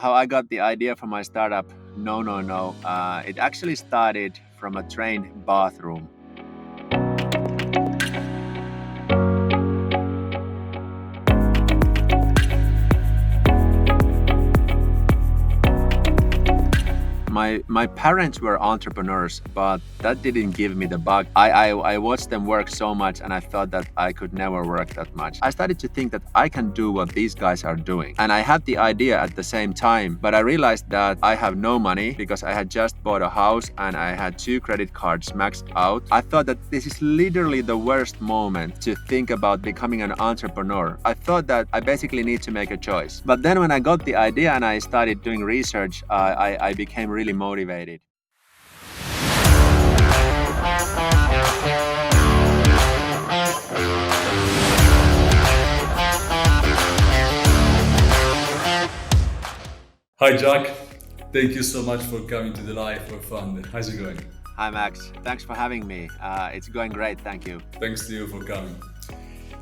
How I got the idea for my startup? No, no, no. It actually started from a train bathroom. My parents were entrepreneurs, but that didn't give me the bug. I watched them work so much and I thought that I could never work that much. I started to think that I can do what these guys are doing. And I had the idea at the same time, but I realized that I have no money because I had just bought a house and I had 2 credit cards maxed out. I thought that this is literally the worst moment to think about becoming an entrepreneur. I thought that I basically need to make a choice. But then when I got the idea and I started doing research, I became really motivated. Hi, Jack. Thank you so much for coming to the live for fun. How's it going? Hi, Max. Thanks for having me. It's going great. Thank you. Thanks to you for coming.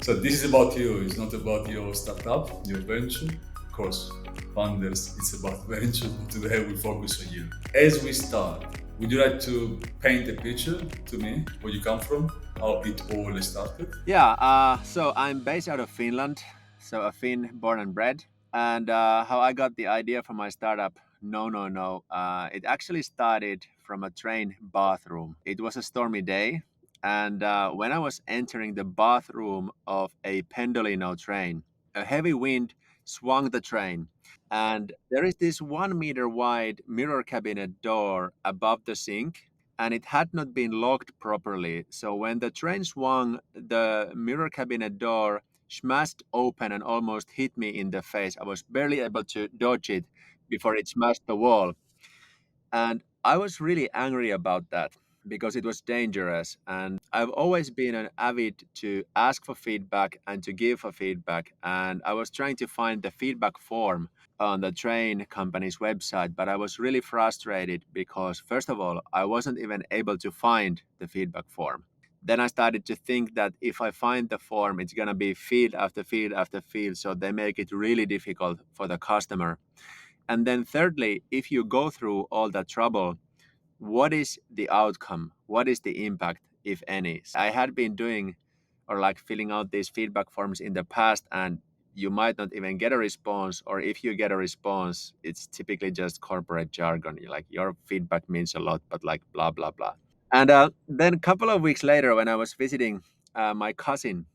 So this is about you. It's not about your startup, your venture. Of course, founders, it's about venture. But today we focus on you. As we start, would you like to paint a picture to me where you come from, how it all started? Yeah, so I'm based out of Finland, so a Finn born and bred. And how I got the idea for my startup? No, no, no. It actually started from a train bathroom. It was a stormy day, and when I was entering the bathroom of a Pendolino train, a heavy wind swung the train, and there is this 1 meter wide mirror cabinet door above the sink, and it had not been locked properly. So when the train swung, the mirror cabinet door smashed open and almost hit me in the face. I was barely able to dodge it before it smashed the wall. And I was really angry about that because it was dangerous. And I've always been an avid to ask for feedback and to give for feedback. And I was trying to find the feedback form on the train company's website, but I was really frustrated because, first of all, I wasn't even able to find the feedback form. Then I started to think that if I find the form, it's going to be field after field after field. So they make it really difficult for the customer. And then, thirdly, if you go through all that trouble, what is the outcome? What is the impact, if any? I had been doing or like filling out these feedback forms in the past, and you might not even get a response, or if you get a response, it's typically just corporate jargon. You're like, your feedback means a lot, but like blah blah blah. And then a couple of weeks later, when I was visiting my cousin,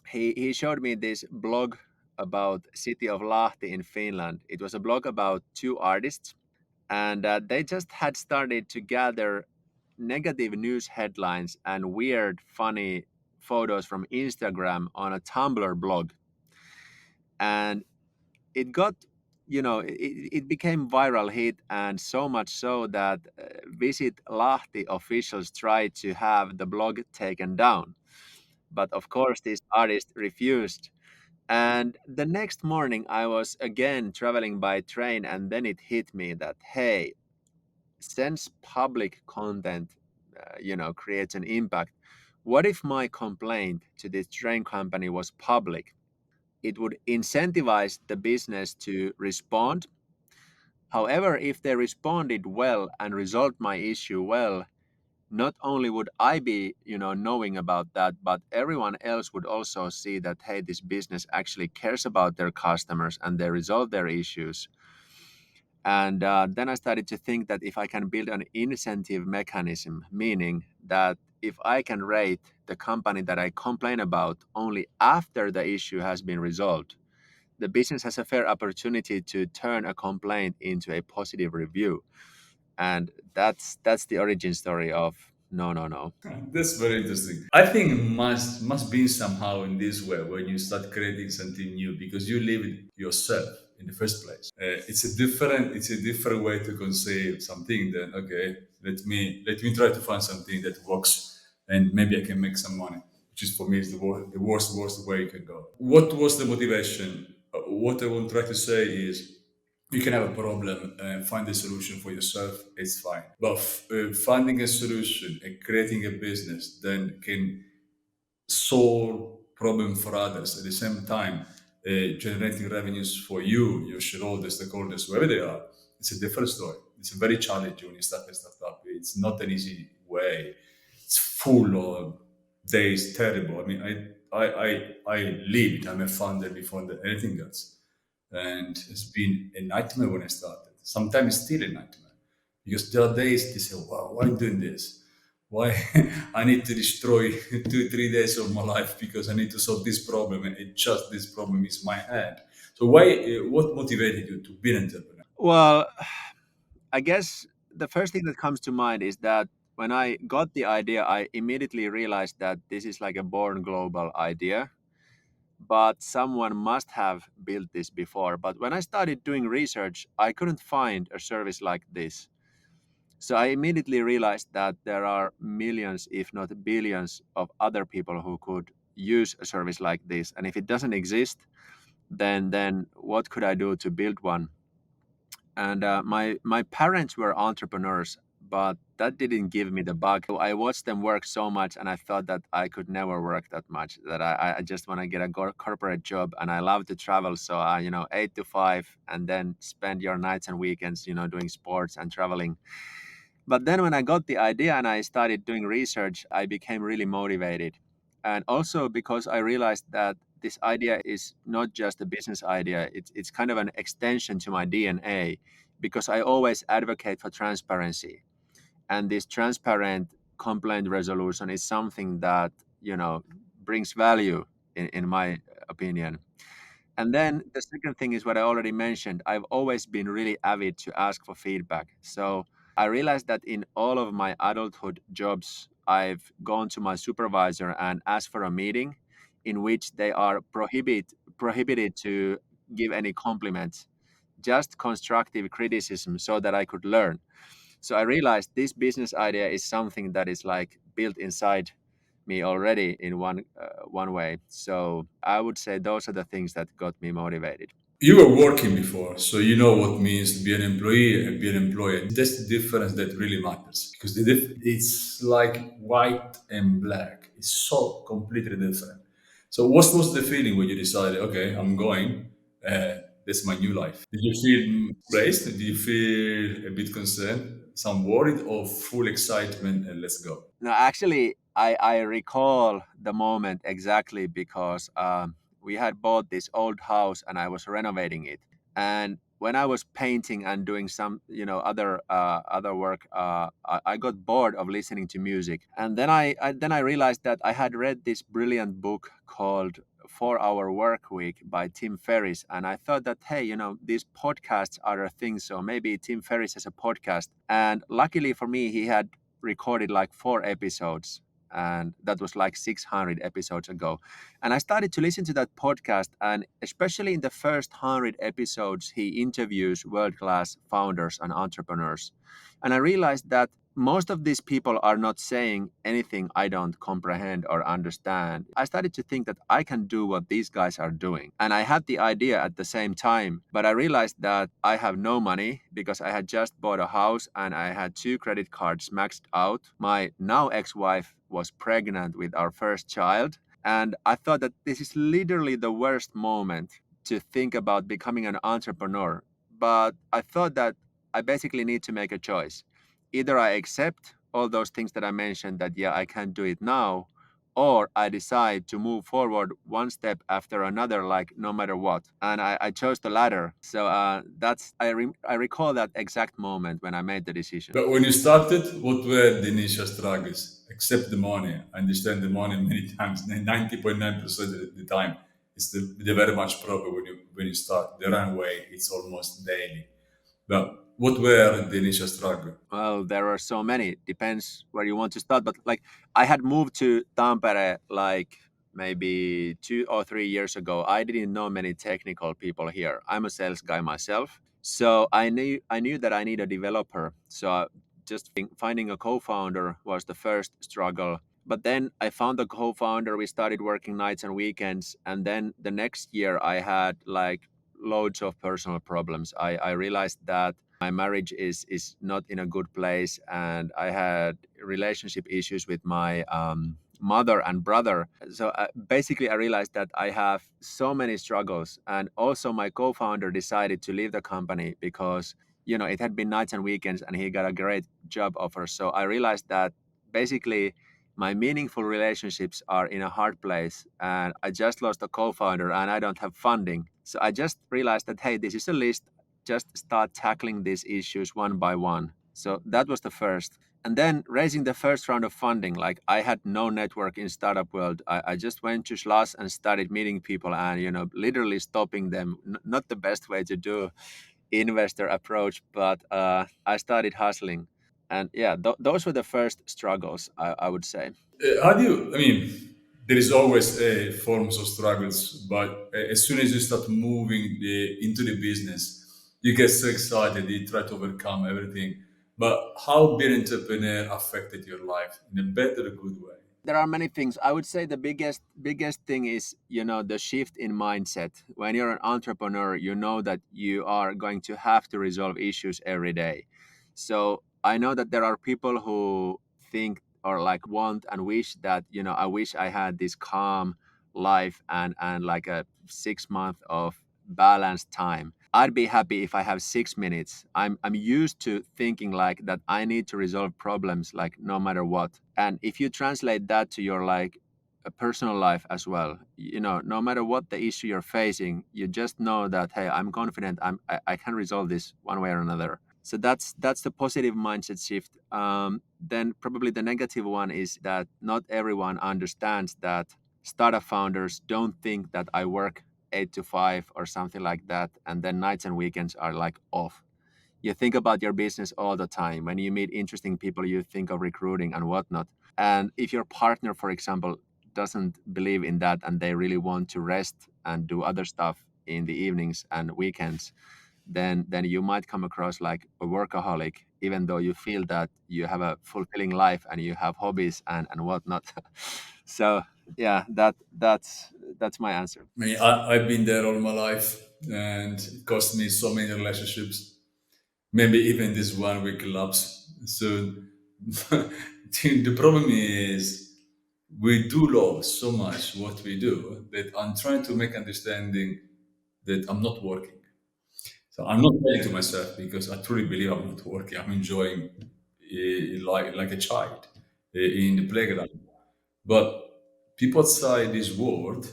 he showed me this blog about city of Lahti in Finland. It was a blog about 2 artists, and they just had started to gather negative news headlines and weird, funny photos from Instagram on a Tumblr blog. And it got, it became viral hit, and so much so that Visit Lahti officials tried to have the blog taken down. But of course, this artist refused. And the next morning, I was again traveling by train, and then it hit me that, hey, since public content creates an impact, what if my complaint to this train company was public? It would incentivize the business to respond. However, if they responded well and resolved my issue well, not only would I be, knowing about that, but everyone else would also see that, hey, this business actually cares about their customers and they resolve their issues. And then I started to think that if I can build an incentive mechanism, meaning that if I can rate the company that I complain about only after the issue has been resolved, the business has a fair opportunity to turn a complaint into a positive review. And that's the origin story of no, no, no. That's very interesting. I think it must be somehow in this way when you start creating something new because you live it yourself in the first place. It's a different way to conceive something. Then okay, let me try to find something that works and maybe I can make some money, which is for me is the worst way you can go. What was the motivation? What I want to try to say is you can have a problem and find a solution for yourself, it's fine. But finding a solution and creating a business then can solve problem for others at the same time generating revenues for you, your shareholders, stakeholders, whoever they are, it's a different story. It's a very challenging when you start a startup. It's not an easy way. It's full of days, terrible. I mean, I lived. I'm a founder before anything else, and it's been a nightmare when I started. Sometimes it's still a nightmare because there are days they say, "Wow, why am I doing this? Why I need to destroy 2 3 days of my life because I need to solve this problem, and it just this problem is my head." So why? What motivated you to be an entrepreneur? Well, I guess the first thing that comes to mind is that when I got the idea, I immediately realized that this is like a born global idea, but someone must have built this before. But when I started doing research, I couldn't find a service like this. So I immediately realized that there are millions, if not billions, of other people who could use a service like this. And if it doesn't exist, then what could I do to build one? And my parents were entrepreneurs, but that didn't give me the bug. I watched them work so much, and I thought that I could never work that much. That I just want to get a corporate job, and I love to travel. So 8 to 5, and then spend your nights and weekends, doing sports and traveling. But then when I got the idea and I started doing research, I became really motivated. And also because I realized that this idea is not just a business idea, it's kind of an extension to my DNA because I always advocate for transparency. And this transparent complaint resolution is something that, brings value in my opinion. And then the second thing is what I already mentioned. I've always been really avid to ask for feedback. So I realized that in all of my adulthood jobs, I've gone to my supervisor and asked for a meeting in which they are prohibited to give any compliments, just constructive criticism so that I could learn. So I realized this business idea is something that is like built inside me already in one way. So I would say those are the things that got me motivated. You were working before, so you know what it means to be an employee and be an employee. That's the difference that really matters because it's like white and black. It's so completely different. So, what was the feeling when you decided, okay, I'm going? That's my new life. Did you feel praised? Did you feel a bit concerned, some worried, or full excitement and let's go? No, actually, I recall the moment exactly because we had bought this old house and I was renovating it. And when I was painting and doing some, other work, I got bored of listening to music. And then I realized that I had read this brilliant book called 4 Hour Work Week by Tim Ferriss. And I thought that, hey, these podcasts are a thing. So maybe Tim Ferriss has a podcast. And luckily for me, he had recorded like 4 episodes. And that was like 600 episodes ago. And I started to listen to that podcast. And especially in the first 100 episodes, he interviews world class founders and entrepreneurs. And I realized that most of these people are not saying anything I don't comprehend or understand. I started to think that I can do what these guys are doing. And I had the idea at the same time, but I realized that I have no money because I had just bought a house and I had 2 credit cards maxed out. My now ex wife was pregnant with our first child. And I thought that this is literally the worst moment to think about becoming an entrepreneur. But I thought that I basically need to make a choice. Either I accept all those things that I mentioned that, yeah, I can't do it now, or I decide to move forward one step after another, like no matter what. And I chose the latter. So I recall that exact moment when I made the decision. But when you started, what were the initial struggles? Except the money. I understand the money many times, 90.9% of the time, it's the very much problem when you start. The runway, it's almost daily. But what were the initial struggle? Well, there are so many. Depends where you want to start. But like I had moved to Tampere like maybe 2 or 3 years ago. I didn't know many technical people here. I'm a sales guy myself. So I knew that I need a developer. So just finding a co-founder was the first struggle. But then I found the co-founder. We started working nights and weekends. And then the next year I had like loads of personal problems. I realized that my marriage is not in a good place, and I had relationship issues with my mother and brother. So basically, I realized that I have so many struggles. And also, my co founder decided to leave the company because, it had been nights and weekends and he got a great job offer. So I realized that basically, my meaningful relationships are in a hard place, and I just lost a co-founder and I don't have funding. So I just realized that, hey, this is a list. Just start tackling these issues one by one. So that was the first. And then raising the first round of funding, like I had no network in startup world. I just went to Schloss and started meeting people and, literally stopping them. Not the best way to do investor approach, but I started hustling. And yeah, those were the first struggles, I would say. How do you? I mean, there is always forms of struggles, but as soon as you start moving into the business, you get so excited. You try to overcome everything. But how being an entrepreneur affected your life in a better, good way? There are many things. I would say the biggest thing is, the shift in mindset. When you're an entrepreneur, you know that you are going to have to resolve issues every day. So I know that there are people who think or like want and wish that, I wish I had this calm life and like a 6 month of balanced time. I'd be happy if I have 6 minutes. I'm used to thinking like that I need to resolve problems like no matter what. And if you translate that to your like a personal life as well, no matter what the issue you're facing, you just know that, hey, I'm confident, I can resolve this one way or another. So that's the positive mindset shift. Then probably the negative one is that not everyone understands that startup founders don't think that I work 8 to 5 or something like that, and then nights and weekends are like off. You think about your business all the time. When you meet interesting people, you think of recruiting and whatnot. And if your partner, for example, doesn't believe in that and they really want to rest and do other stuff in the evenings and weekends, then you might come across like a workaholic, even though you feel that you have a fulfilling life and you have hobbies and whatnot. So yeah, that's my answer. I mean, I've been there all my life, and it cost me so many relationships. Maybe even this one will collapse soon. The problem is we do love so much what we do that I'm trying to make understanding that I'm not working. So I'm not lying to myself because I truly believe I'm not working. I'm enjoying like a child in the playground. But people outside this world,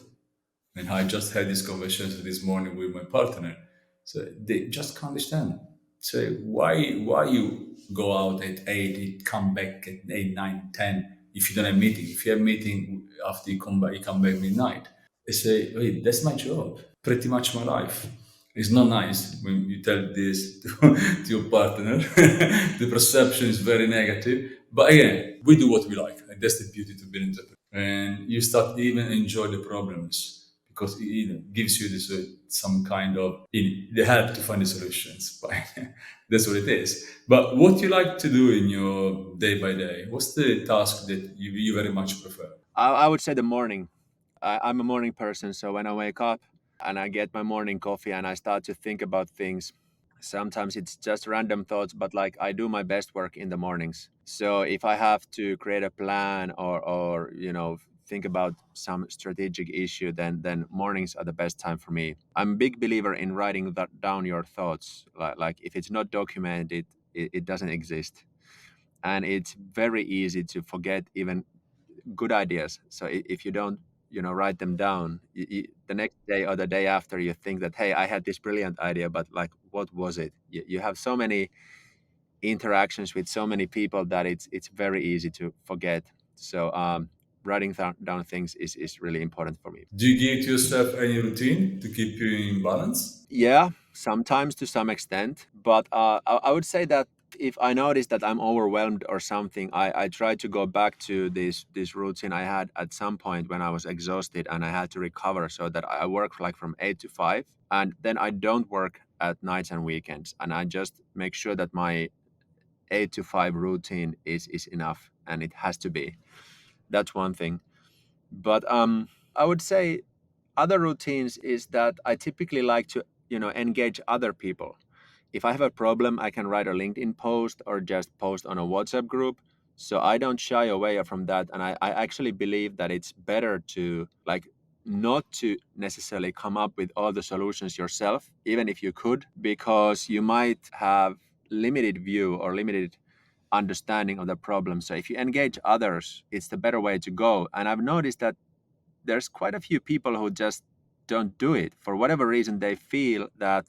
and I just had this conversation this morning with my partner, so they just can't understand. So why you go out at 8, come back at 8, 9, 10 if you don't have meeting? If you have meeting after you come back midnight. They say, wait, that's my job, pretty much my life. It's not nice when you tell this to your partner. The perception is very negative. But again, we do what we like. And that's the beauty to being an entrepreneur. And you start even enjoy the problems because it gives you this some kind of the help to find the solutions. But that's what it is. But what you like to do in your day by day? What's the task that you very much prefer? I would say the morning. I'm a morning person, so when I wake up and I get my morning coffee and I start to think about things, sometimes it's just random thoughts, but like I do my best work in the mornings. So if I have to create a plan or think about some strategic issue, then mornings are the best time for me. I'm a big believer in writing down your thoughts. Like if it's not documented, it doesn't exist. And it's very easy to forget even good ideas. So if you don't, write them down, the next day or the day after, you think that, hey, I had this brilliant idea, but like, what was it? You have so many interactions with so many people that it's very easy to forget. So writing down things is really important for me. Do you give yourself any routine to keep you in balance? Yeah, sometimes to some extent, but I would say that if I notice that I'm overwhelmed or something, I try to go back to this routine I had at some point when I was exhausted and I had to recover, so that I work like from 8 to 5, and then I don't work at nights and weekends, and I just make sure that my 8 to 5 routine is enough, and it has to be. That's one thing. But I would say other routines is that I typically like to, engage other people. If I have a problem, I can write a LinkedIn post or just post on a WhatsApp group. So I don't shy away from that, and I actually believe that it's better to like not to necessarily come up with all the solutions yourself, even if you could, because you might have limited view or limited understanding of the problem. So if you engage others, it's the better way to go. And I've noticed that there's quite a few people who just don't do it for whatever reason. They feel that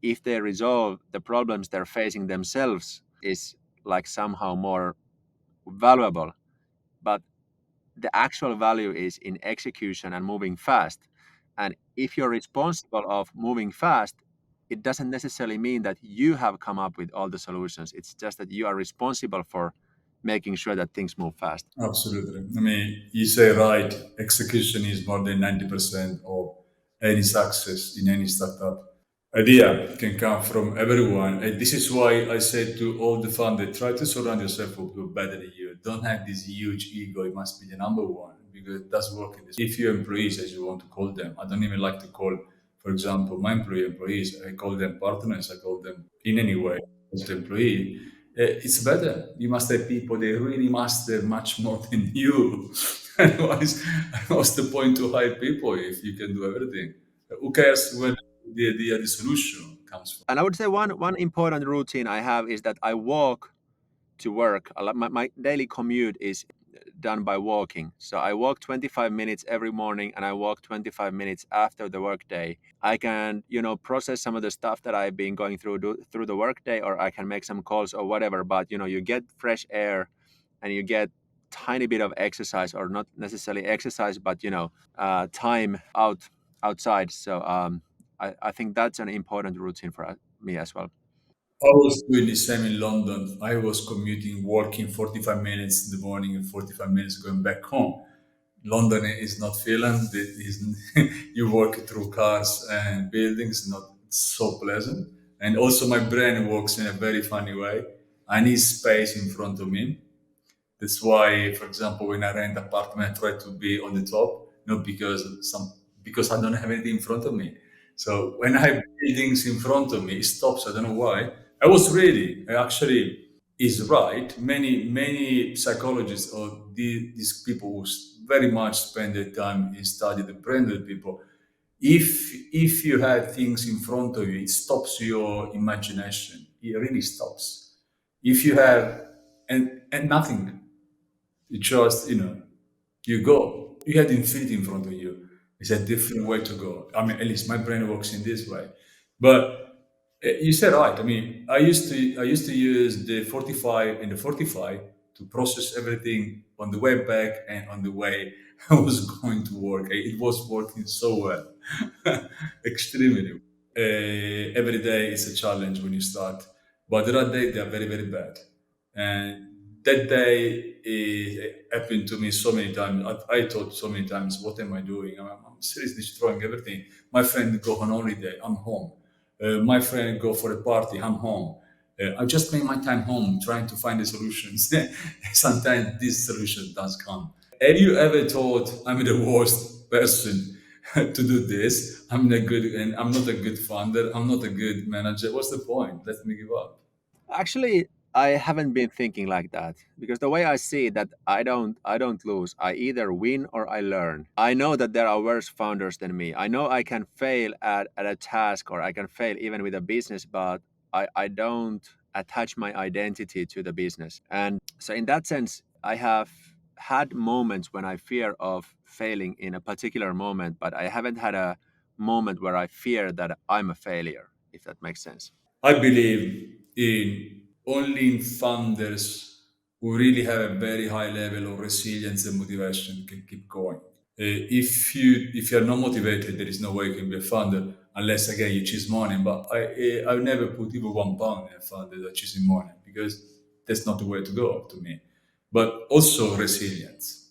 if they resolve the problems they're facing themselves is like somehow more valuable, but the actual value is in execution and moving fast. And if you're responsible of moving fast, it doesn't necessarily mean that you have come up with all the solutions. It's just that you are responsible for making sure that things move fast. Absolutely. I mean, you say right, execution is more than 90% of any success in any startup. Idea can come from everyone. And this is why I say to all the founders, try to surround yourself with people better than you. Don't have this huge ego. It must be the number one because it does work in this. If your employees, as you want to call them, I don't even like to call, for example, my employees, I call them partners, I call them in any way as the employee. It's better. You must have people they really master much more than you. Otherwise, what's the point to hire people if you can do everything? Who cares where the solution comes from? And I would say one important routine I have is that I walk to work. My daily commute is done by walking. So I walk 25 minutes every morning and I walk 25 minutes after the workday. I can, process some of the stuff that I've been going through the workday, or I can make some calls or whatever. But, you get fresh air and you get tiny bit of exercise, or not necessarily exercise, but, time outside. So I think that's an important routine for me as well. I was doing the same in London. I was commuting, working 45 minutes in the morning and 45 minutes going back home. London is not Finland. You work through cars and buildings, not so pleasant. And also, my brain works in a very funny way. I need space in front of me. That's why, for example, when I rent apartment, I try to be on the top, not because I don't have anything in front of me. So when I have buildings in front of me, it stops. I don't know why. I was ready. I actually is right. Many psychologists or these people who very much spend their time in study the brain of people. If you have things in front of you, it stops your imagination. It really stops. If you have and nothing, you just, you go. You had infinity in front of you. It's a different way to go. I mean, at least my brain works in this way. But you said right. I mean, I used to use the 45 and the 45 to process everything on the way back and on the way I was going to work. It was working so well, extremely well. Every day is a challenge when you start, but there are days that are very very bad, and that day happened to me so many times. I thought so many times, what am I doing? I'm seriously destroying everything. My friend go on holiday, I'm home. My friend go for a party, I'm home. I just spend my time home trying to find the solutions. Sometimes this solution does come. Have you ever thought I'm the worst person to do this? I'm not a good founder. I'm not a good manager. What's the point? Let me give up. Actually, I haven't been thinking like that, because the way I see it, that I don't lose. I either win or I learn. I know that there are worse founders than me. I know I can fail at a task, or I can fail even with a business, but I don't attach my identity to the business. And so in that sense, I have had moments when I fear of failing in a particular moment, but I haven't had a moment where I fear that I'm a failure, if that makes sense. I believe in only in founders who really have a very high level of resilience and motivation can keep going. If you're not motivated, there is no way you can be a founder unless again you choose money. But I've never put even £1 in a founder that choosing money because that's not the way to go to me. But also resilience.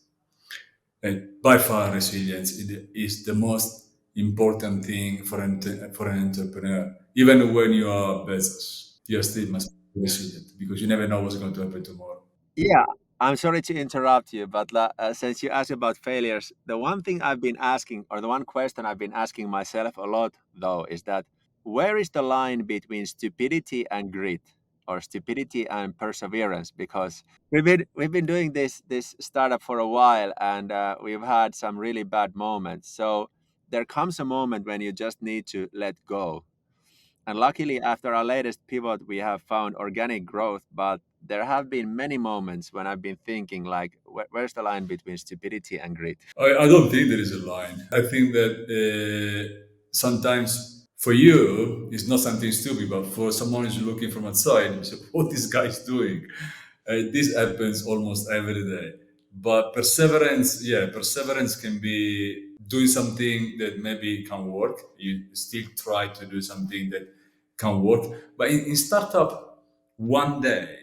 By far, resilience is the most important thing for an entrepreneur. Even when you are Bezos, you still must be resilient because you never know what's going to happen tomorrow. Yeah, I'm sorry to interrupt you, but since you asked about failures, the one thing I've been asking, or the one question I've been asking myself a lot, though, is that where is the line between stupidity and grit? or stupidity and perseverance, because we've been doing this startup for a while, and we've had some really bad moments. So there comes a moment when you just need to let go. And luckily, after our latest pivot, we have found organic growth. But there have been many moments when I've been thinking, like, where's the line between stupidity and grit? I don't think there is a line. I think that sometimes for you, it's not something stupid, but for someone who's looking from outside, you say, what this guy is doing? This happens almost every day. But perseverance, yeah, perseverance can be doing something that maybe can work. You still try to do something that can work. But in startup, one day,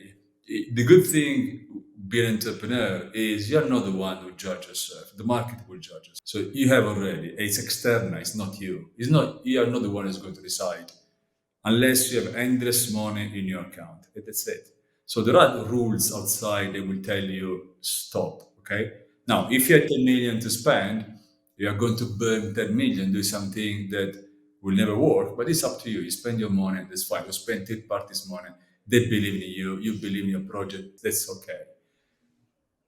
the good thing being an entrepreneur is you're not the one who judges yourself. The market will judge us. So you have already, it's external, it's not you. It's not, you are not the one who's going to decide unless you have endless money in your account. That's it. So there are rules outside that will tell you stop. Okay. Now, if you have 10 million to spend, you are going to burn 10 million, do something that will never work, but it's up to you. You spend your money, that's fine. You spend third parties' money. They believe in you, you believe in your project, that's okay.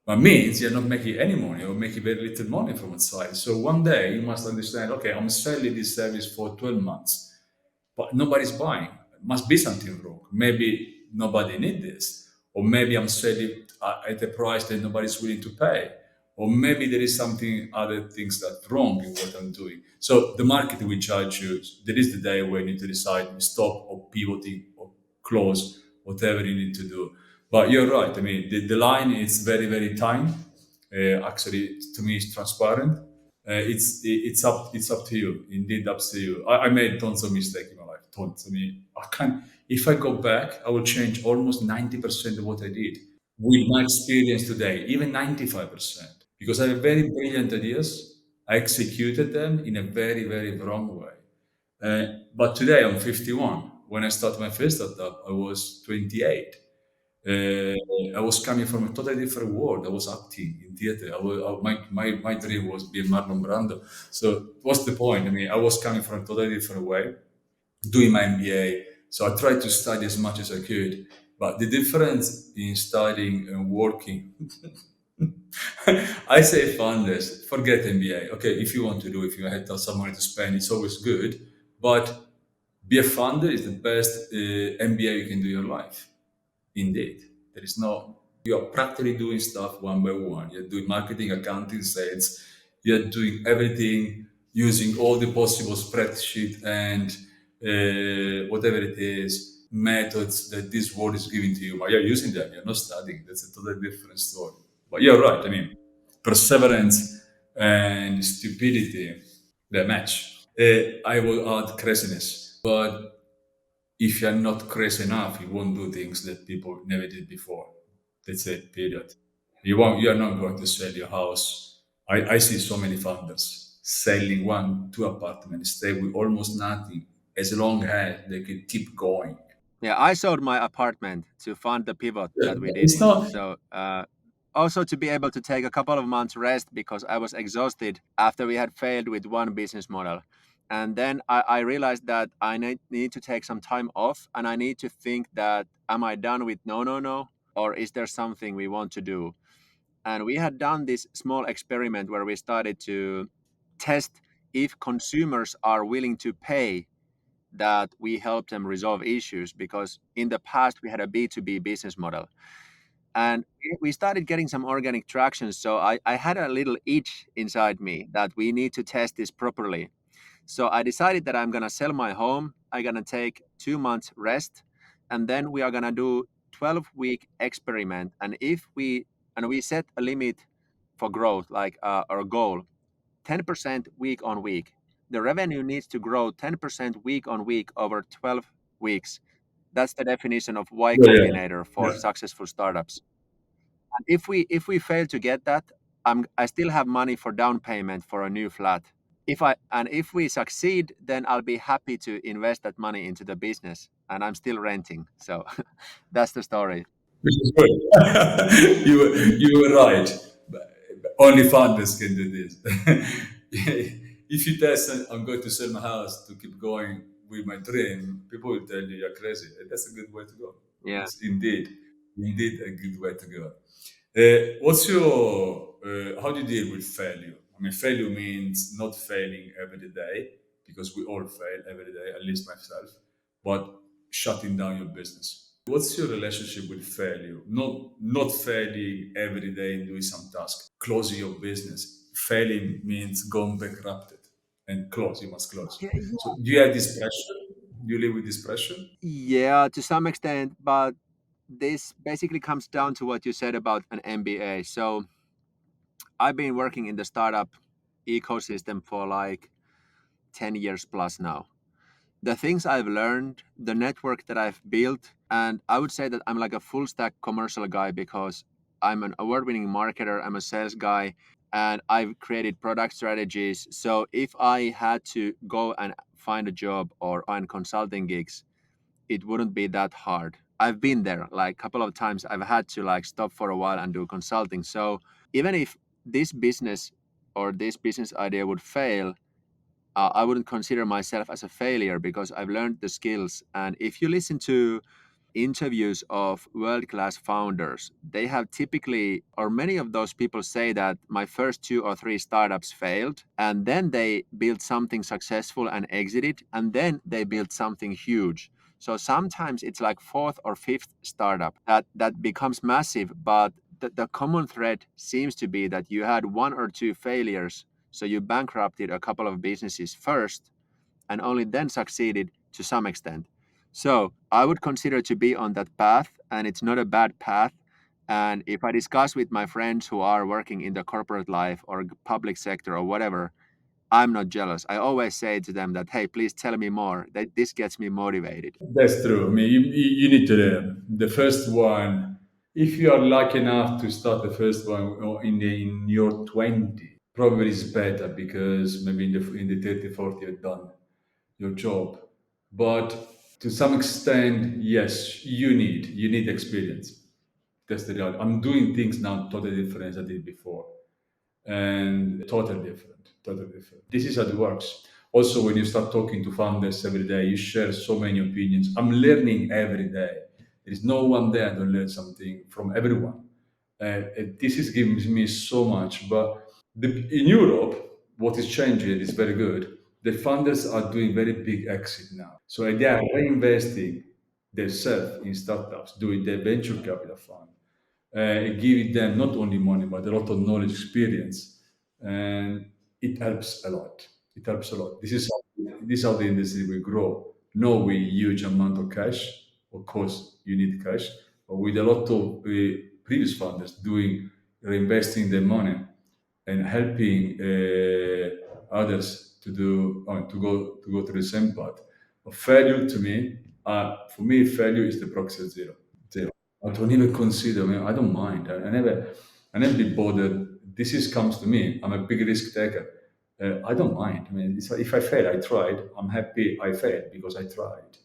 But means you're not making any money or making very little money from outside. So one day you must understand, okay, I'm selling this service for 12 months but nobody's buying. Must be something wrong. Maybe nobody needs this, or maybe I'm selling at a price that nobody's willing to pay, or maybe there is something other things that wrong in what I'm doing. So the market will judge you. There is the day where you need to decide stop or pivoting or close whatever you need to do. But you're right. I mean, the line is very very tiny. Actually, to me, it's transparent. It's up to you. Indeed, up to you. I made tons of mistakes in my life. Tons. I mean, I can if I go back, I will change almost 90% of what I did with my experience today, even 95%, because I have very brilliant ideas. I executed them in a very very wrong way. But today I'm 51. When I started my first startup, I was 28. Uh, I was coming from a totally different world. I was acting in theater. My dream was being Marlon Brando. So what's the point? I mean, I was coming from a totally different way, doing my MBA. So I tried to study as much as I could. But the difference in studying and working, I say founders, forget MBA. Okay, if you want to do, if you had some money to spend, it's always good. But be a founder is the best MBA you can do in your life. Indeed. There is no, you are practically doing stuff one by one. You're doing marketing, accounting, sales. You're doing everything using all the possible spreadsheet and whatever it is, methods that this world is giving to you. But you're using them, you're not studying. That's a totally different story. But you're right. I mean, perseverance and stupidity, they match. I will add craziness. But if you're not crazy enough, you won't do things that people never did before. That's it, period. You're not going to sell your house. I see so many founders selling one, two apartments, stay with almost nothing as long as they can keep going. Yeah, I sold my apartment to fund the pivot Yeah, that we did. it's not. So, also to be able to take a couple of months rest because I was exhausted after we had failed with one business model. And then I realized that I need to take some time off, and I need to think that, am I done with no, no, no? Or is there something we want to do? And we had done this small experiment where we started to test if consumers are willing to pay that we help them resolve issues, because in the past we had a B2B business model, and we started getting some organic traction. So I had a little itch inside me that we need to test this properly. So I decided that I'm going to sell my home. I'm going to take 2 months rest, and then we are going to do 12-week experiment. And if we set a limit for growth, like our goal, 10% week on week. The revenue needs to grow 10% week on week over 12 weeks. That's the definition of Y Yeah, yeah, Combinator for yeah. successful startups. And if we fail to get that, I still have money for down payment for a new flat. If we succeed, then I'll be happy to invest that money into the business, and I'm still renting. So that's the story. Which is good. You were right. Only founders can do this. If you tell someone, I'm going to sell my house to keep going with my dream, people will tell you you're crazy. And that's a good way to go. Yeah. It's indeed a good way to go. What's your how do you deal with failure? I mean, failure means not failing every day because we all fail every day, at least myself, but shutting down your business. What's your relationship with failure? Not failing every day in doing some task, closing your business. Failing means going bankrupted and close. You must close. Yeah, So do you have this pressure? Do you live with this pressure? yeah, to some extent, but this basically comes down to what you said about an MBA. So I've been working in the startup ecosystem for like 10 years plus now. The things I've learned, the network that I've built, and I would say that I'm like a full stack commercial guy because I'm an award winning marketer, I'm a sales guy, and I've created product strategies. So if I had to go and find a job or find consulting gigs, it wouldn't be that hard. I've been there like a couple of times. I've had to like stop for a while and do consulting. So even if this business or this business idea would fail, I wouldn't consider myself as a failure because I've learned the skills. And if you listen to interviews of world class founders, they have typically, or many of those people say that my first two or three startups failed, and then they built something successful and exited, and then they built something huge. So sometimes it's like fourth or fifth startup that becomes massive, but the common thread seems to be that you had one or two failures. So you bankrupted a couple of businesses first and only then succeeded to some extent. So I would consider to be on that path, and it's not a bad path. And if I discuss with my friends who are working in the corporate life or public sector or whatever, I'm not jealous. I always say to them that, hey, please tell me more. That this gets me motivated. That's true. I mean, you need to learn. The first one, if you are lucky enough to start the first one in your 20, probably is better because maybe in the 30, 40 you're done your job. But to some extent, yes, you need experience. That's the reality. I'm doing things now totally different as I did before, and totally different. This is how it works. Also, when you start talking to founders every day, you share so many opinions. I'm learning every day. There is no one there to learn something from everyone. And this is giving me so much. But in Europe, what is changing is very good. The funders are doing very big exit now. So they are reinvesting themselves in startups, doing their venture capital fund, giving them not only money but a lot of knowledge, experience, and it helps a lot. It helps a lot. This is how the industry will grow. No, with huge amount of cash. Of course, you need cash, but with a lot of previous funders doing reinvesting their money and helping others to do to go through the same path. But failure to me, for me, failure is the proxy of zero. Zero. I don't even consider. I mean, I don't mind. I never be bothered. This is comes to me. I'm a big risk taker. I don't mind. I mean, if I fail, I tried. I'm happy I failed because I tried.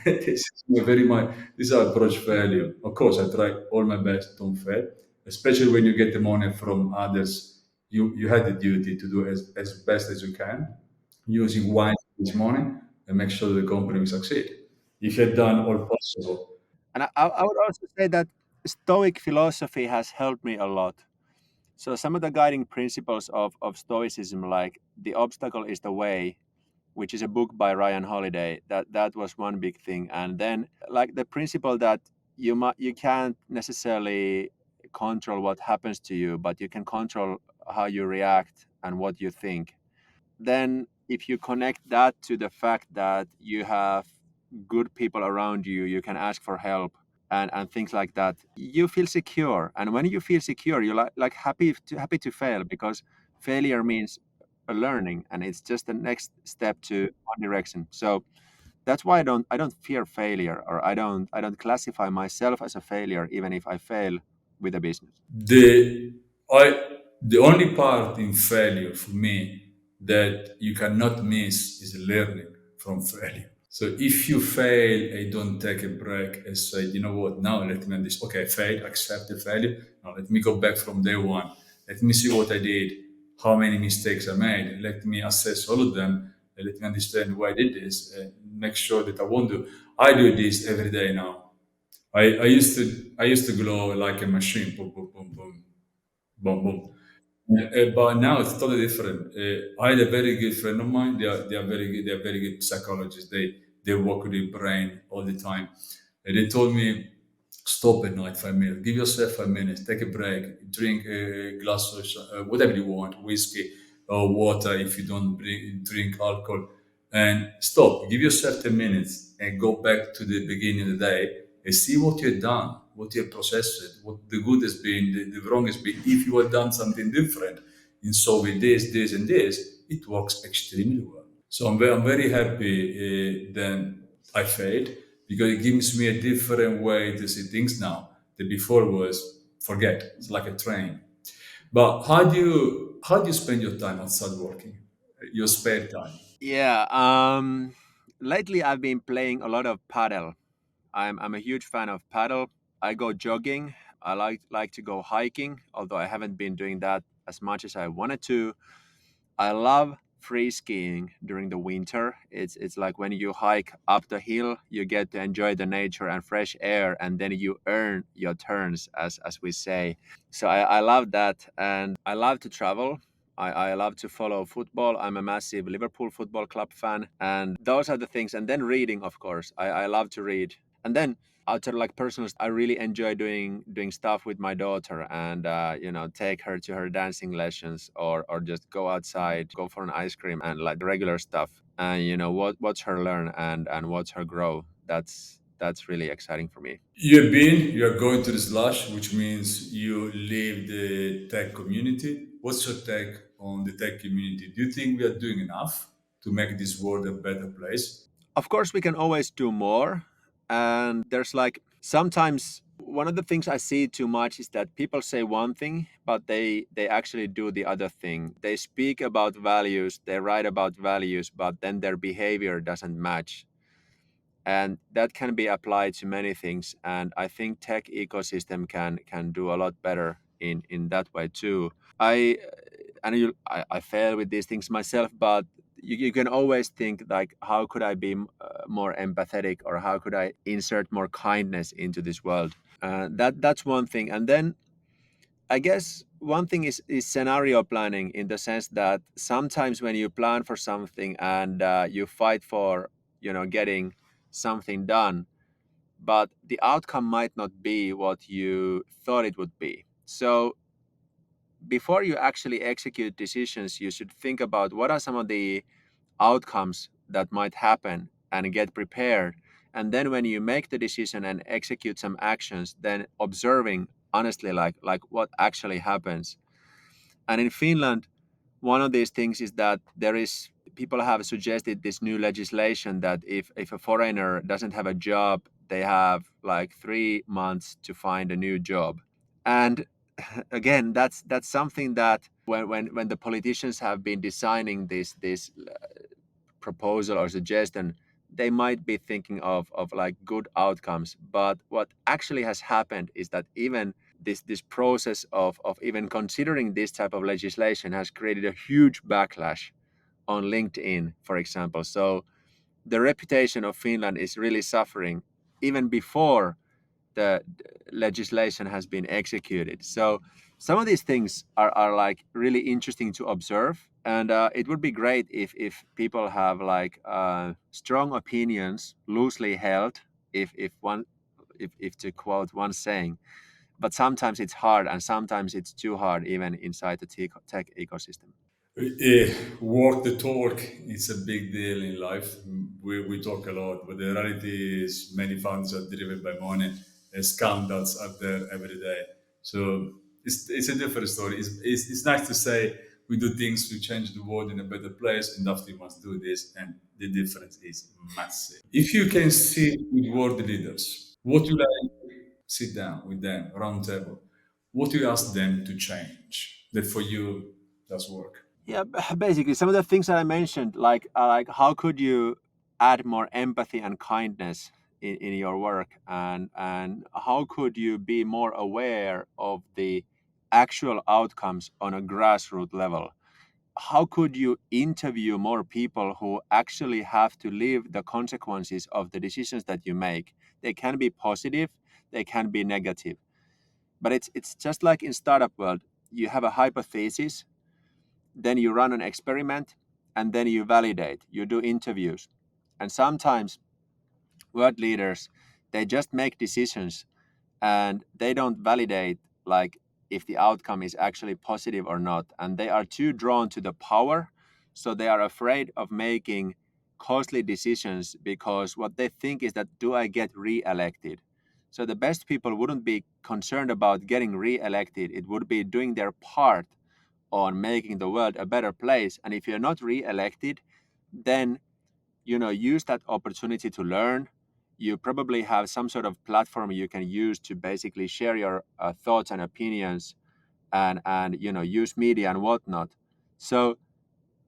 This is very much this is how I approach failure. Of course, I try all my best, don't fail. Especially when you get the money from others, you had the duty to do as best as you can, using wise this money and make sure the company will succeed. If you had done all possible. And I would also say that Stoic philosophy has helped me a lot. So some of the guiding principles of Stoicism, like the obstacle is the way, which is a book by Ryan Holiday, that was one big thing. And then like the principle that you can't necessarily control what happens to you, but you can control how you react and what you think. Then if you connect that to the fact that you have good people around you, you can ask for help and things like that, you feel secure. And when you feel secure, you're like happy to fail because failure means a learning and it's just the next step to one direction. So that's why I don't fear failure, or I don't classify myself as a failure even if I fail with a business. The I the only part in failure for me that you cannot miss is learning from failure. So if you fail and don't take a break and say, you know what, now let me this. Okay, I failed, accept the failure. Now let me go back from day one. Let me see what I did, how many mistakes I made. Let me assess all of them. And let me understand why I did this. And make sure that I won't do. I do this every day now. I used to glow like a machine, boom, boom, boom, boom, boom, boom. But now it's totally different. I had a very good friend of mine. They are very good. They are very good psychologists. They work with the brain all the time. And they told me, stop at night 5 minutes. Give yourself 5 minutes. Take a break. Drink a glass of whatever you want, whiskey or water if you don't drink alcohol, and stop. Give yourself 10 minutes and go back to the beginning of the day and see what you've done, what you have processed, what the good has been, the wrong has been. If you have done something different in solving this, and this, it works extremely well. So I'm very happy that I failed because it gives me a different way to see things now. The before was forget. It's like a train. But how do you spend your time outside working? Your spare time? Yeah. Lately I've been playing a lot of paddle. I'm a huge fan of paddle. I go jogging. I like to go hiking, although I haven't been doing that as much as I wanted to. I love free skiing during the winter. It's like when you hike up the hill, you get to enjoy the nature and fresh air, and then you earn your turns, as we say. So I love that, and I love to travel. I love to follow football. I'm a massive Liverpool Football Club fan, and those are the things. And then reading, of course. I love to read. And then outside like personal, I really enjoy doing stuff with my daughter, and take her to her dancing lessons, or just go outside, go for an ice cream, and like the regular stuff. And watch her learn and watch her grow. That's really exciting for me. You're going to the slash, which means you leave the tech community. What's your take on the tech community? Do you think we are doing enough to make this world a better place? Of course, we can always do more. And there's like sometimes one of the things I see too much is that people say one thing, but they actually do the other thing. They speak about values, they write about values, but then their behavior doesn't match. And that can be applied to many things. And I think tech ecosystem can do a lot better in that way too. I fail with these things myself, but you can always think like, how could I be more empathetic, or how could I insert more kindness into this world? That's one thing. And then I guess one thing is scenario planning, in the sense that sometimes when you plan for something and you fight for getting something done, but the outcome might not be what you thought it would be. So before you actually execute decisions, you should think about what are some of the outcomes that might happen and get prepared. And then when you make the decision and execute some actions, then observing honestly like what actually happens. And in Finland, one of these things is that there is people have suggested this new legislation that if a foreigner doesn't have a job, they have like 3 months to find a new job. And again, that's something that when the politicians have been designing this proposal or suggestion, they might be thinking of like good outcomes. But what actually has happened is that even this process of even considering this type of legislation has created a huge backlash on LinkedIn, for example. So the reputation of Finland is really suffering even before the legislation has been executed. So some of these things are like really interesting to observe, and it would be great if people have like strong opinions, loosely held, if to quote one saying. But sometimes it's hard, and sometimes it's too hard, even inside the tech ecosystem. Walk the talk. It's a big deal in life. We talk a lot, but the reality is many funds are driven by money. Scandals are there every day. So it's a different story. It's nice to say we do things to change the world in a better place, and after we must do this, and the difference is massive. If you can sit with world leaders, what you like, sit down with them, round table. What do you ask them to change that for you does work? Yeah, basically some of the things that I mentioned, like how could you add more empathy and kindness in your work, and how could you be more aware of the actual outcomes on a grassroots level? How could you interview more people who actually have to live the consequences of the decisions that you make? They can be positive, they can be negative. But it's just like in startup world, you have a hypothesis, then you run an experiment, and then you validate, you do interviews. And sometimes world leaders, they just make decisions and they don't validate like if the outcome is actually positive or not, and they are too drawn to the power, so they are afraid of making costly decisions because what they think is that, do I get re-elected? So the best people wouldn't be concerned about getting re-elected, it would be doing their part on making the world a better place. And if you're not re-elected, then use that opportunity to learn. You probably have some sort of platform you can use to basically share your thoughts and opinions, and use media and whatnot. So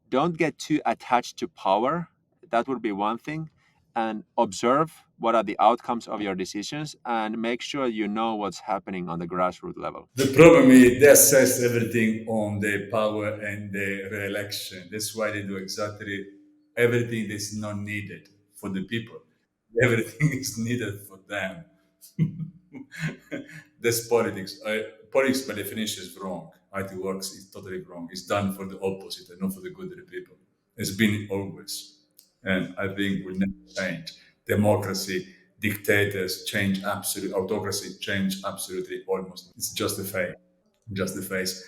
don't get too attached to power. That would be one thing. And observe what are the outcomes of your decisions, and make sure you know what's happening on the grassroots level. The problem is they assess everything on the power and the re-election. That's why they do exactly everything that's not needed for the people. Everything is needed for them. That's politics. Politics, by definition, is wrong. How it works is totally wrong. It's done for the opposite and not for the good of the people. It's been always. And I think will never change. Democracy, dictators change absolutely, autocracy change absolutely almost. It's just a phase. Just a phase.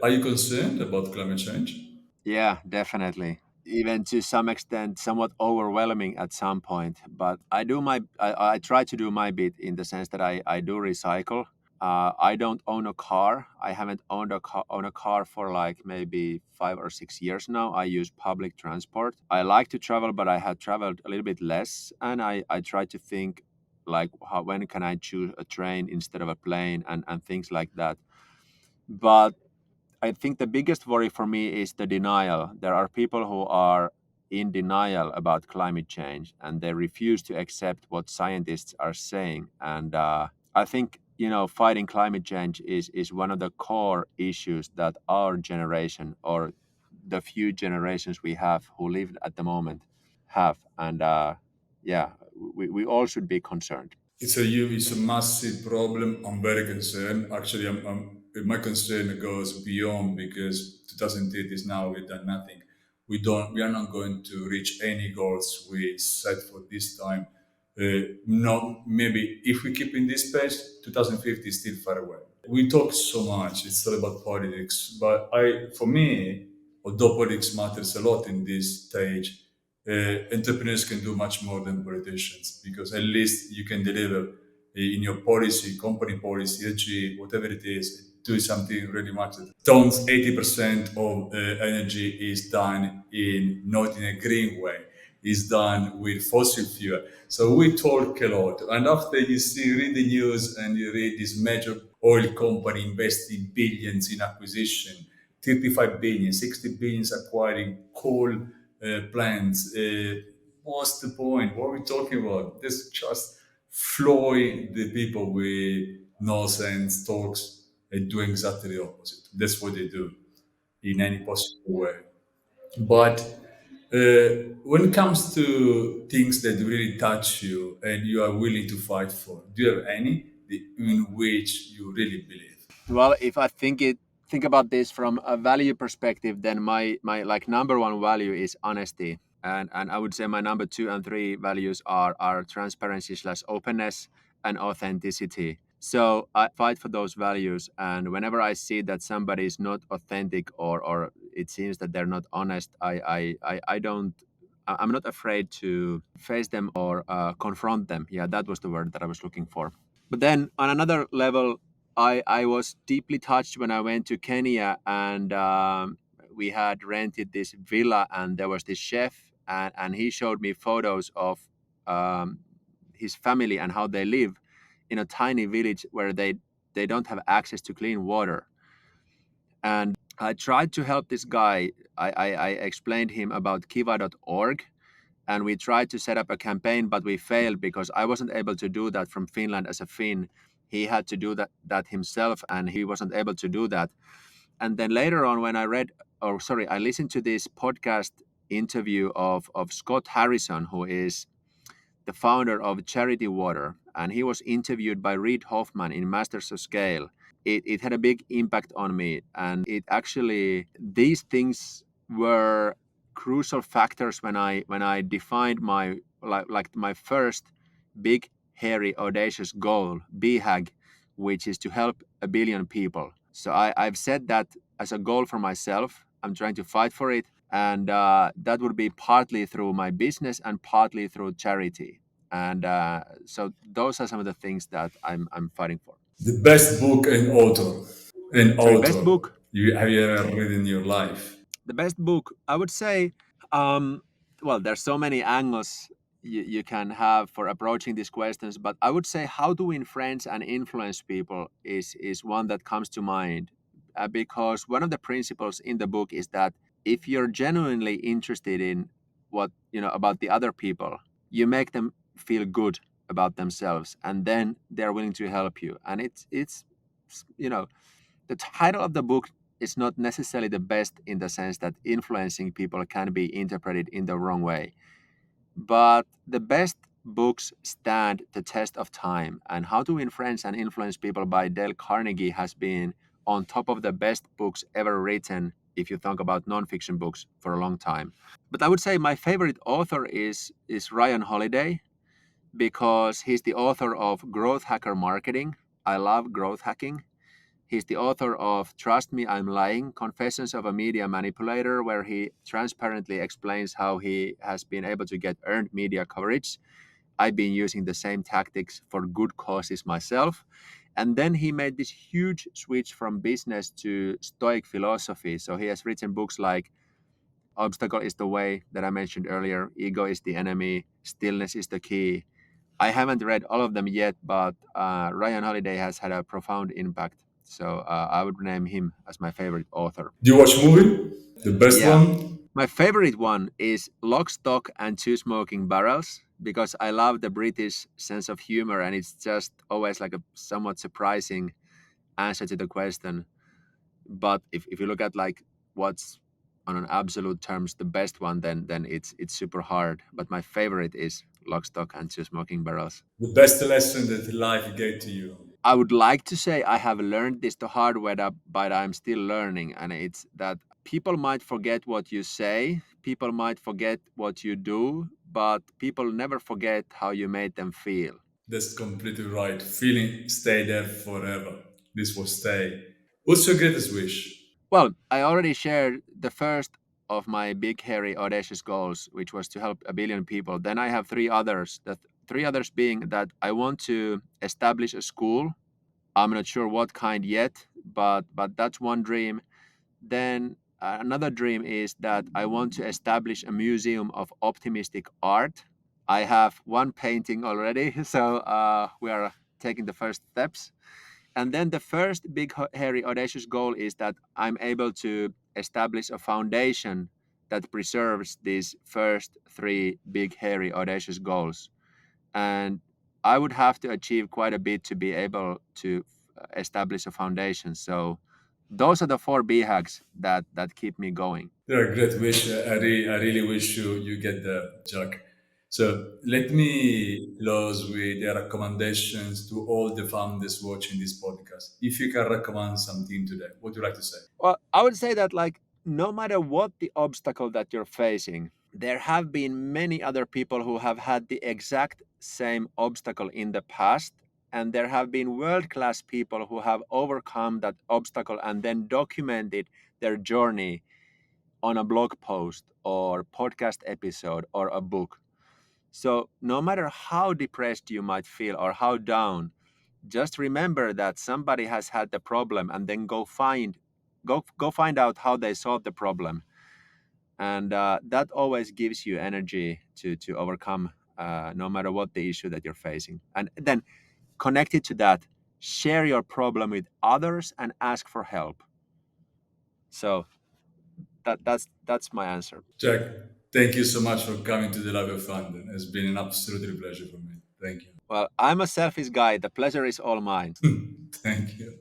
Are you concerned about climate change? Yeah, definitely. Even to some extent, somewhat overwhelming at some point. But I try to do my bit in the sense that I do recycle. I don't own a car. I haven't owned a car for like maybe 5 or 6 years now. I use public transport. I like to travel, but I have traveled a little bit less, and I try to think like when can I choose a train instead of a plane, and things like that. But I think the biggest worry for me is the denial. There are people who are in denial about climate change, and they refuse to accept what scientists are saying. And I think fighting climate change is one of the core issues that our generation, or the few generations we have who live at the moment, have. And yeah, we all should be concerned. It's a massive problem. I'm very concerned. Actually, my concern goes beyond because 2030 is now we've done nothing. We are not going to reach any goals we set for this time. No, maybe if we keep in this pace, 2050 is still far away. We talk so much. It's all about politics, but for me, although politics matters a lot in this stage, entrepreneurs can do much more than politicians because at least you can deliver in your policy, company policy, ESG, whatever it is, do something really matters. Tones 80% of energy is done in not in a green way. Is done with fossil fuel. So we talk a lot. And after read the news and you read this major oil company investing billions in acquisition, 35 billion, 60 billions acquiring coal plants. What's the point? What are we talking about? This just floy the people with nonsense talks and doing exactly the opposite. That's what they do in any possible way. But when it comes to things that really touch you and you are willing to fight for, do you have any in which you really believe? Well, if I think about this from a value perspective, then my like number one value is honesty, and I would say my number two and three values are transparency slash openness and authenticity. So I fight for those values, and whenever I see that somebody is not authentic, or it seems that they're not honest, I don't. I'm not afraid to face them or confront them. Yeah, that was the word that I was looking for. But then on another level, I was deeply touched when I went to Kenya, and we had rented this villa, and there was this chef, and he showed me photos of um, his family and how they live in a tiny village where they don't have access to clean water. And I tried to help this guy. I explained him about kiva.org, and we tried to set up a campaign, but we failed because I wasn't able to do that from Finland as a Finn. He had to do that himself, and he wasn't able to do that. And then later on, when I listened to this podcast interview of Scott Harrison, who is the founder of Charity Water, and he was interviewed by Reid Hoffman in Masters of Scale. It had a big impact on me, and it actually, these things were crucial factors when I defined my like my first big hairy audacious goal, BHAG, which is to help a billion people. So I've set that as a goal for myself. I'm trying to fight for it, and that would be partly through my business and partly through charity. And so those are some of the things that I'm fighting for. The best book and author. An Sorry, best author book. you have you ever read in your life? The best book, I would say, um, well, there's so many angles you can have for approaching these questions, but I would say How to Win Friends and Influence People is one that comes to mind, because one of the principles in the book is that if you're genuinely interested in what you know about the other people, you make them feel good about themselves, and then they're willing to help you. And it's you know the title of the book is not necessarily the best in the sense that influencing people can be interpreted in the wrong way. But the best books stand the test of time. And How to Win Friends and Influence People by Dale Carnegie has been on top of the best books ever written if you think about nonfiction books for a long time. But I would say my favorite author is Ryan Holiday because he's the author of Growth Hacker Marketing. I love growth hacking. He's the author of Trust Me, I'm Lying, Confessions of a Media Manipulator, where he transparently explains how he has been able to get earned media coverage. I've been using the same tactics for good causes myself. And then he made this huge switch from business to Stoic philosophy. So he has written books like Obstacle is the Way, that I mentioned earlier, Ego is the Enemy, Stillness is the Key. I haven't read all of them yet, but Ryan Holiday has had a profound impact. So I would name him as my favorite author. Do you watch movie? The best Yeah. one? My favorite one is Lock, Stock, and Two Smoking Barrels because I love the British sense of humor, and it's just always like a somewhat surprising answer to the question. But if you look at like what's on an absolute terms the best one, then it's super hard. But my favorite is Lock, Stock, and Two Smoking Barrels. The best lesson that life gave to you? I would like to say I have learned this the hard way, but I'm still learning. And it's that people might forget what you say, people might forget what you do, but people never forget how you made them feel. That's completely right. Feeling stay there forever. This will stay. What's your greatest wish? Well, I already shared the first of my big, hairy, audacious goals, which was to help a billion people. Then I have three others. The three others being that I want to establish a school. I'm not sure what kind yet, but that's one dream. Then another dream is that I want to establish a museum of optimistic art. I have one painting already, so we are taking the first steps. And then the first big, hairy, audacious goal is that I'm able to establish a foundation that preserves these first three big, hairy, audacious goals. And I would have to achieve quite a bit to be able to establish a foundation. So those are the four BHAGs that keep me going. They're a great wish. I really wish you get the Jack. So let me close with the recommendations to all the founders watching this podcast. If you can recommend something today, what would you like to say? Well, I would say that like no matter what the obstacle that you're facing, there have been many other people who have had the exact same obstacle in the past. And there have been world class people who have overcome that obstacle and then documented their journey on a blog post or podcast episode or a book. So, no matter how depressed you might feel or how down, just remember that somebody has had the problem and then go find out how they solved the problem. And that always gives you energy to overcome no matter what the issue that you're facing. And then connected to that, share your problem with others and ask for help. So that's my answer. Jack, thank you so much for coming to the Love of London. It's been an absolute pleasure for me. Thank Well, I'm a selfish guy. The pleasure is all mine. you. Thank you.